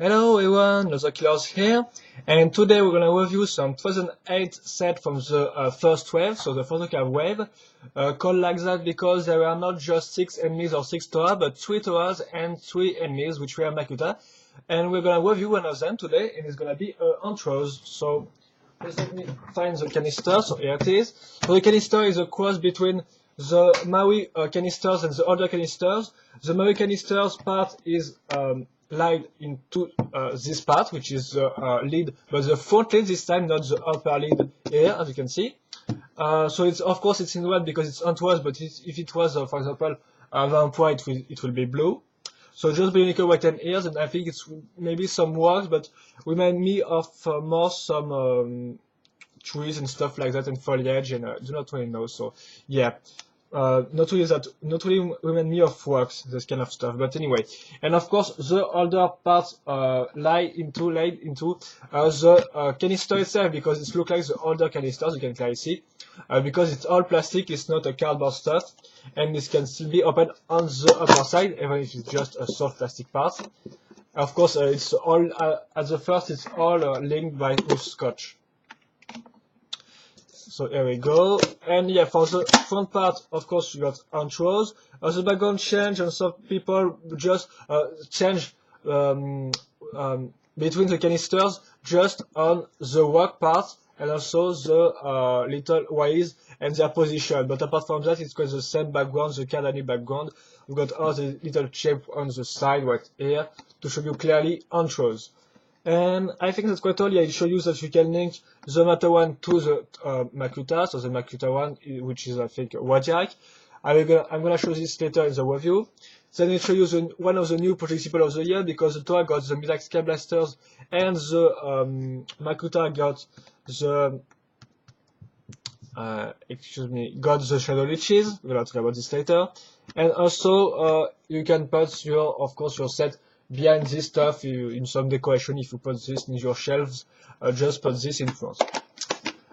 Hello everyone, another Killers here, and today we're gonna review some 2008 set from the first wave, so the photocard wave, called like that because there are not just 6 enemies or 6 Toa, but 3 Toas and 3 enemies, which were Makuta, and we're gonna review one of them today, and it's gonna be Antroz. So just let me find the canister, so here it is. So the canister is a cross between the Maui canisters and the older canisters. The Maui canisters part is laid into this part, which is the lead, but the front lead this time, not the upper lead here, as you can see. So it's of course it's in red because it's Antroz, but if it was, for example, Vampire, it will be blue. So just Bionicle white and ears, and I think it's maybe some works, but remind me of more some trees and stuff like that and foliage, and do not really know. So yeah, not really remind me of works, this kind of stuff. But anyway, and of course the older parts laid into the canister itself, because it looks like the older canisters. You can clearly see because it's all plastic. It's not a cardboard stuff, and this can still be opened on the upper side, even if it's just a soft plastic part. Of course, it's all at the first. It's all linked with scotch. So here we go, and yeah, for the front part, of course, you got Antroz. The background change, and some people just change between the canisters just on the work part, and also the little ways and their position. But apart from that, it's got the same background, the Cardani background. We've got all the little shape on the side right here to show you clearly Antroz. And I think that's quite all. Yeah, it shows you that you can link the Mata one to the Makuta, so the Makuta one, which is I think Wadiak. I'm gonna show this later in the review. Then it shows you one of the new projectile of the year, because the Toa got the Midax Sky Blasters and the Makuta got the got the Shadow Leeches. We're gonna talk about this later. And also you can put of course your set behind this stuff in some decoration. If you put this in your shelves, just put this in front.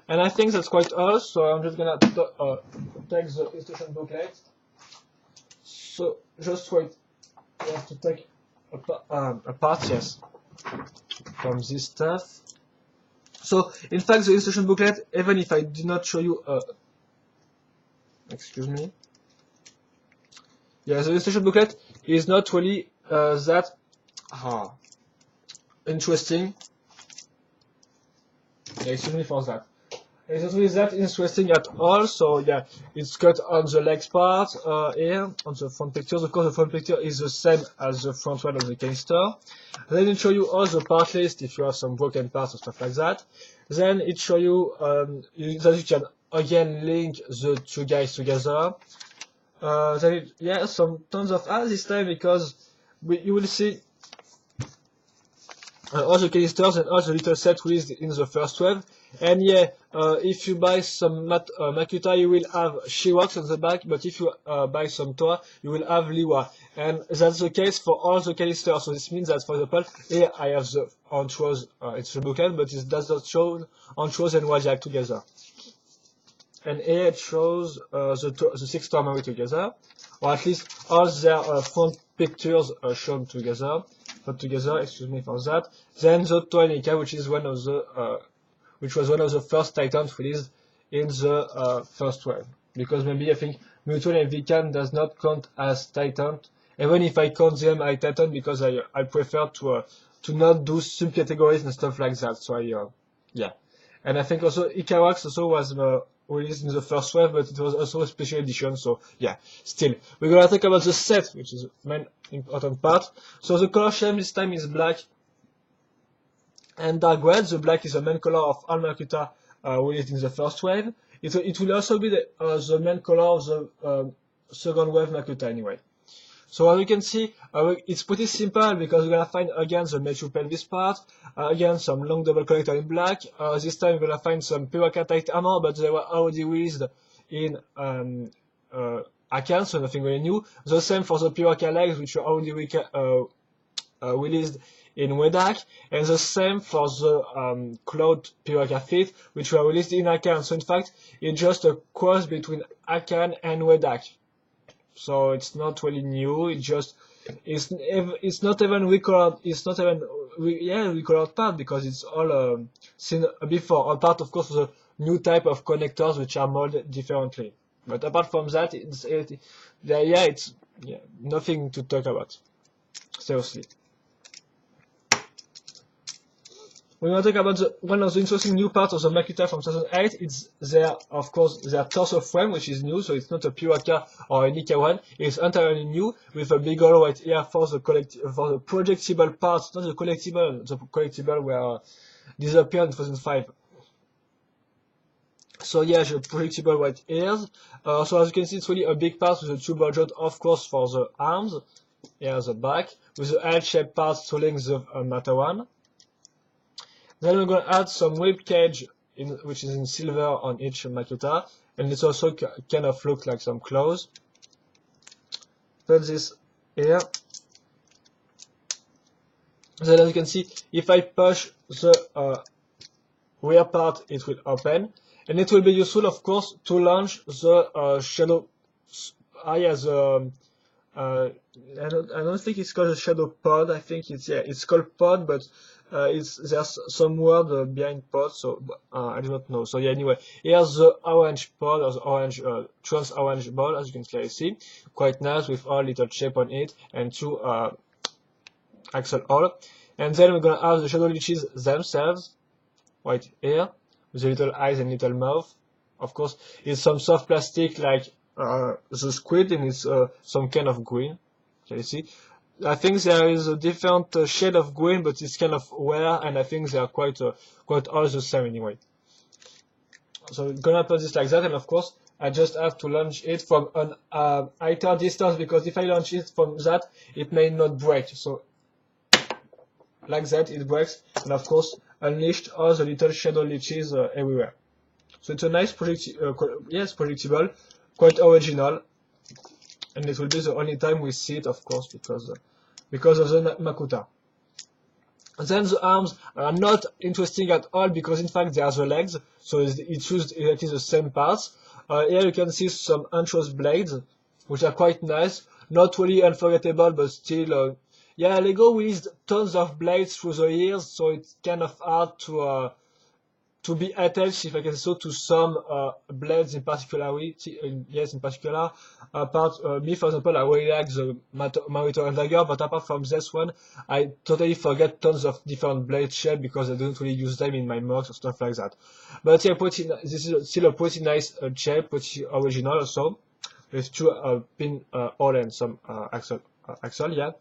And I think that's quite all, so I'm just gonna take the instruction booklet. So just wait, you have to take a part, yes, from this stuff. So in fact the instruction booklet, even if I did not show you excuse me, yeah, the instruction booklet is not really that interesting. Yeah, excuse me for that. It's not really that interesting at all. So yeah, it's cut on the legs part here on the front pictures. Of course, the front picture is the same as the front one of the canister. Then it shows you all the part list if you have some broken parts or stuff like that. Then it shows you that you can again link the two guys together. Then yeah, some tons of ads this time, because you will see all the canisters and all the little set released in the first wave. And yeah, if you buy some Makuta, you will have Shiwax on the back, but if you buy some Toa, you will have Liwa. And that's the case for all the canisters. So this means that, for example, here I have the Antroz, it's the bookend, but it does not show Antroz and Wadiak together. And here it shows the 6 Toa Maui together, or at least all their front pictures are shown together. Put together, excuse me for that. Then the Bionicle, which is one of the which was one of the first Titans released in the first wave. Because maybe I think Mutual and Vikan does not count as Titan, even if I count them as Titan, because I prefer to not do subcategories and stuff like that. So yeah. And I think also Ikawax also was released in the first wave, but it was also a special edition. So yeah, still we're gonna talk about the set, which is the main important part. So the color scheme this time is black and dark red. The black is the main color of all Makuta released in the first wave. It will also be the main color of the second wave Makuta anyway. So as you can see, it's pretty simple, because we're gonna find again the Metal Pelvis part, again some long double connector in black. This time we're gonna find some Piraka tight armor, but they were already released in Akan, so nothing really new. The same for the Piraka legs, which were already released in Wedak, and the same for the Cloud Piraka feet, which were released in Akan. So in fact, it's just a cross between Akan and Wedak. So it's not really new. It's not even recolored. It's not even we colored part because it's all seen before. All part, of course, the new type of connectors which are molded differently. But apart from that, it's nothing to talk about. Seriously. We want to talk about one of the interesting new parts of the Makuta from 2008. It's of course, their torso frame, which is new, so it's not a Piraka or a Nika one. It's entirely new with a big hole right here for the projectable parts, not the collectible. The collectible were disappeared in 2005. So yeah, the projectable right here. So as you can see, it's really a big part with the two budget, of course, for the arms. Here's the back with the L-shaped parts tooling the matter one. Then we're going to add some rib cage, which is in silver on each Makuta, and it also kind of looks like some claws. Put this here. Then as you can see, if I push the rear part, it will open, and it will be useful, of course, to launch the shadow. I don't think it's called a shadow pod. I think it's called pod, but there's some word behind pod, so I do not know. So yeah, anyway, here's the orange pod, or the orange trans orange ball, as you can clearly see, quite nice with all little shape on it and two axle hole. And then we're gonna have the shadow leeches themselves right here with the little eyes and little mouth. Of course, it's some soft plastic like the squid, and it's some kind of green. Can you see? I think there is a different shade of green, but it's kind of rare, and I think they are quite all the same anyway. So we're gonna put this like that, and of course I just have to launch it from an higher distance, because if I launch it from that, it may not break. So like that, it breaks, and of course unleashed all the little shadow leeches everywhere. So it's a nice projectable, quite original, and it will be the only time we see it, of course, because of the Makuta. Then the arms are not interesting at all, because in fact they are the legs, so it's used exactly the same parts. Here you can see some Antroz blades, which are quite nice, not really unforgettable, but still, yeah, Lego released tons of blades through the years, so it's kind of hard to be attached, if I can say so, to some blades in particular. Yes, in particular, me for example, I really like the Marito and Dagger, but apart from this one, I totally forget tons of different blade shapes because I don't really use them in my mocks or stuff like that. But yeah, this is still a pretty nice shape, pretty original also, with two pin hole and some axle, yeah.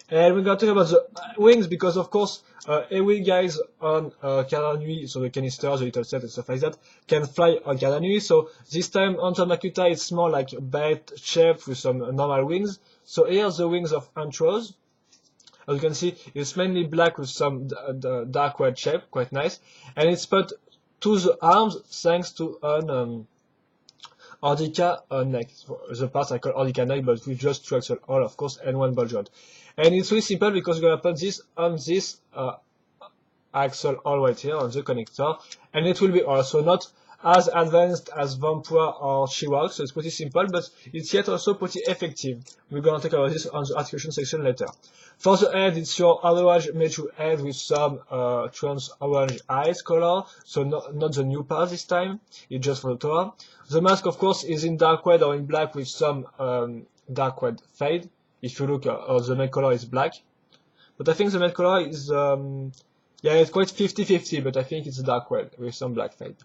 And we're going to talk about the wings, because of course, every guys on Cardinui, so the canisters, the little set and stuff like that, can fly on Cardinui. So this time on the Makuta, it's more like a bat shape with some normal wings. So here's the wings of Antroz. As you can see, it's mainly black with some dark red shape, quite nice. And it's put to the arms thanks to an Ordica neck. The parts I call Ordica neck, but with just two axle hole, of course, and one ball joint. And it's really simple, because we're gonna put this on this axle hole right here on the connector, and it will be also not as advanced as Vampire or She-Hulk, so it's pretty simple, but it's yet also pretty effective. We're gonna talk about this on the articulation section later. For the head, it's your orange metal head with some trans orange eyes color, so not the new part this time, it's just for the tower. The mask, of course, is in dark red or in black with some dark red fade. If you look, the main color is black, but I think the main color is, yeah, it's quite 50-50, but I think it's dark red with some black fade.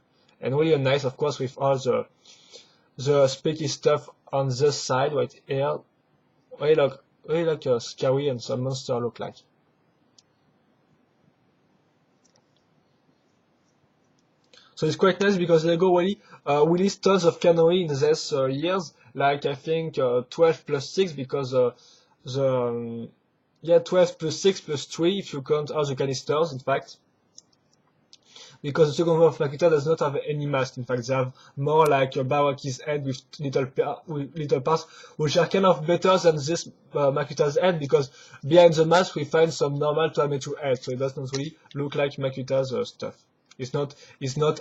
And really nice, of course, with all the spiky stuff on this side right here. Really like scary and some monster look like. So it's quite nice, because Lego really released tons of canary in these years, like I think 12 plus 6, because 12 plus 6 plus 3 if you count all the canisters, in fact. Because the second one of Makuta does not have any mask. In fact, they have more like a Baraki's head with little parts, which are kind of better than this Makuta's head, because behind the mask we find some normal Toametu head, so it does not really look like Makuta's stuff. It's not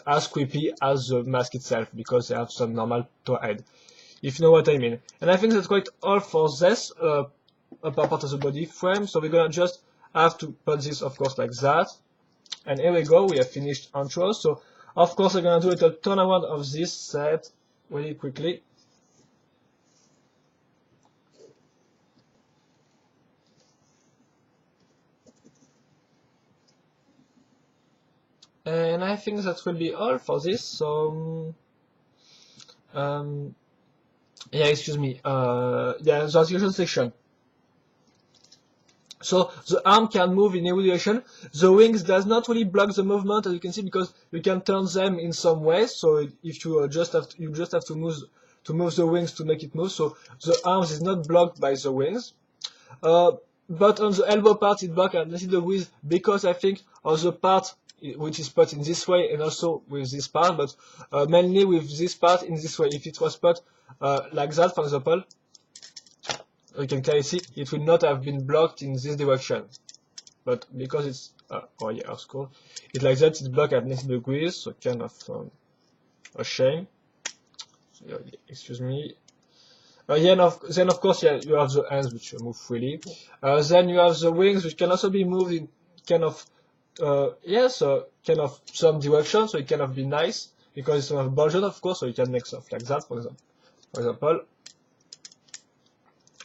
as creepy as the mask itself, because they have some normal Toa head, if you know what I mean. And I think that's quite all for this upper part of the body frame. So we're gonna just I have to put this, of course, like that. And here we go, we have finished Antroz. So, of course, I'm gonna do a turnaround of this set really quickly. And I think that will be all for this. So, yeah, excuse me. Yeah, the articulation section. So the arm can move in every direction. The wings does not really block the movement, as you can see, because you can turn them in some ways. So if you just have to move the wings to make it move. So the arms is not blocked by the wings. But on the elbow part, it blocks at 90 degrees because I think of the part which is put in this way and also with this part, but mainly with this part in this way. If it was put like that, for example, you can clearly see it will not have been blocked in this direction. But because it's, oh yeah, of course, it's like that, it's blocked at 90 degrees, so kind of a shame. So, excuse me. Yeah, then of course, yeah, you have the hands which move freely. Then you have the wings which can also be moved in kind of, kind of some direction, so it can be nice because it's a bulging, of course, so you can make stuff like that, for example.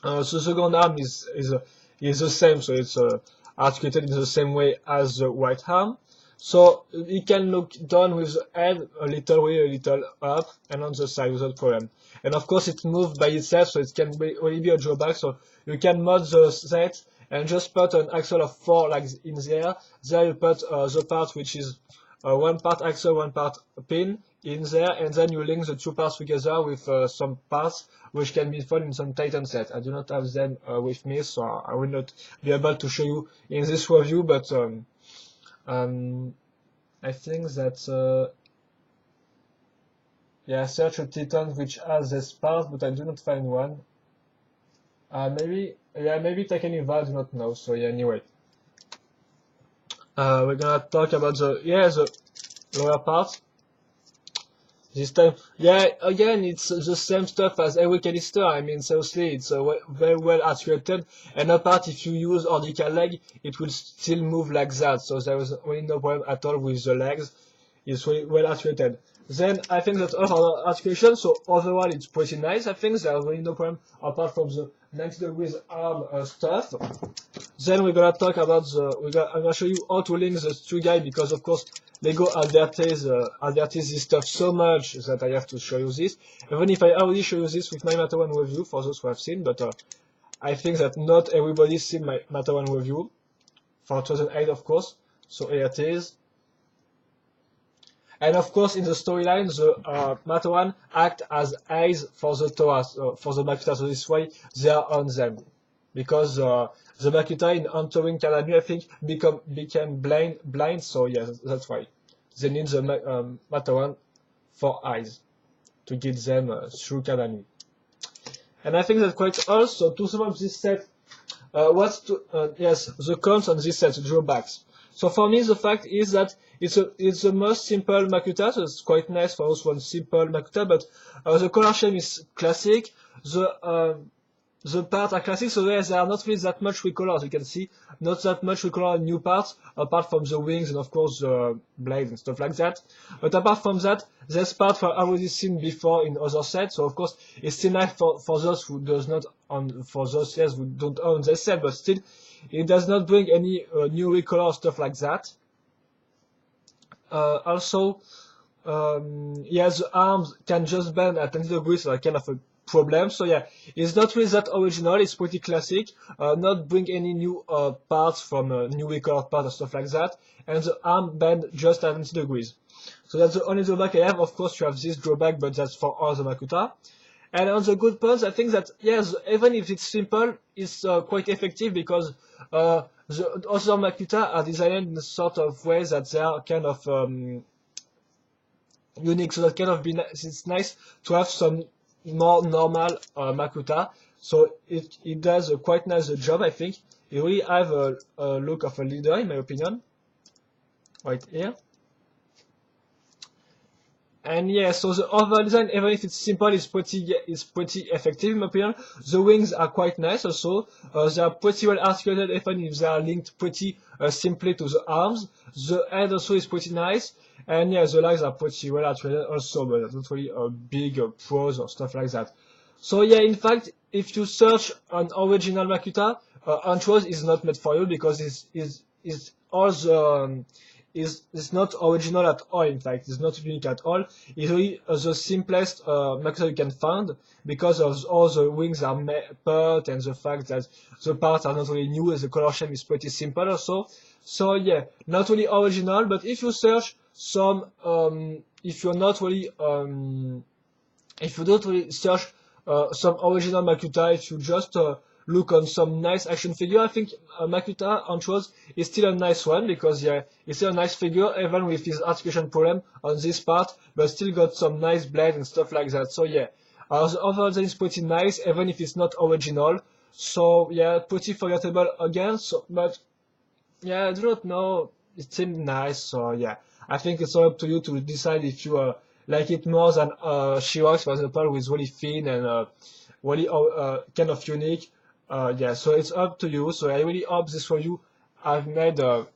So the second arm is the same, so it's articulated in the same way as the right arm. So it can look down with the head a little way, a little up, and on the side without problem. And of course, it moves by itself, so it can really be a drawback. So you can mod the set and just put an axle of 4 like in there. There you put the part which is one part axle, one part pin in there, and then you link the two parts together with some parts which can be found in some Titan set. I do not have them with me, so I will not be able to show you in this review, but I think that yeah, search a Titan which has this part, but I do not find one. Maybe Titan I do not know. So yeah, anyway, we're gonna talk about the lower part. This time, yeah, again, it's the same stuff as every canister. I mean, seriously, it's very well articulated. And apart, if you use orbital leg, it will still move like that. So there is really no problem at all with the legs. It's really well articulated. Then I think that all our articulation, so overall, it's pretty nice. I think there's really no problem apart from the 90 degrees arm stuff. Then we're gonna talk about I'm gonna show you how to link the two guys because of course Lego advertise this stuff so much that I have to show you this. Even if I already show you this with my Matter 1 review for those who have seen, but I think that not everybody's seen my Matter 1 review for 2008, of course. So here it is. And of course, in the storyline, the Matter 1 act as eyes for the Toas, for the Makuta. So this way, they are on them because the Makuta in entering Kanami, I think, became blind. So yeah, that's why they need the Matter 1 for eyes to get them through Kanami. And I think that's quite all. So to sum up this set, yes, the cons on this set, the drawbacks. So for me, the fact is that it's the most simple Makuta, so it's quite nice for us one simple Makuta, but the color scheme is classic. The parts are classic, so there are not really that much recolors. You can see not that much recolor in new parts, apart from the wings and of course the blades and stuff like that. But apart from that, there's parts were already seen before in other sets, so of course it's still nice for those who does not own, for those yes who don't own this set, but still it does not bring any new recolor stuff like that. Also, yeah, the arms can just bend at 90 degrees, so kind of a problem. So yeah, it's not really that original. It's pretty classic. Not bring any new parts from new record parts or stuff like that. And the arm bend just at 90 degrees. So that's the only drawback I have. Of course, you have this drawback, but that's for all the Makuta. And on the good points, I think that yes, even if it's simple, it's quite effective because the other Makuta are designed in a sort of way that they are kind of unique. So that kind of it's nice to have some more normal Makuta. So it does a quite nice job, I think. It really have a look of a leader, in my opinion. Right here. And yeah, so the overall design, even if it's simple, is pretty effective in my opinion. The wings are quite nice also. They are pretty well articulated, even if they are linked pretty simply to the arms. The head also is pretty nice. And yeah, the legs are pretty well articulated also, but not really big pros or stuff like that. So yeah, in fact, if you search an original Makuta, Antroz is not made for you because is all the is not original at all. In fact, it's not unique at all. It's really the simplest Makuta you can find because of all the wings are put and the fact that the parts are not really new and the color scheme is pretty simple also. So yeah, not really original. But if you search some, if you're not really if you don't really search some original Makuta, if you just look on some nice action figure, I think Makuta Antroz is still a nice one because yeah, it's still a nice figure even with his articulation problem on this part, but still got some nice blades and stuff like that. So yeah, the overall design is pretty nice even if it's not original. So yeah, pretty forgettable again. So but yeah, I do not know. It seemed nice, so yeah. I think it's all up to you to decide if you like it more than She-Rox, for example, with really thin and really kind of unique. Yeah, so it's up to you. So I really hope this review I've made up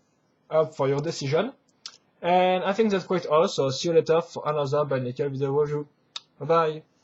for your decision. And I think that's quite all. So see you later for another Bionicle video review. Bye bye.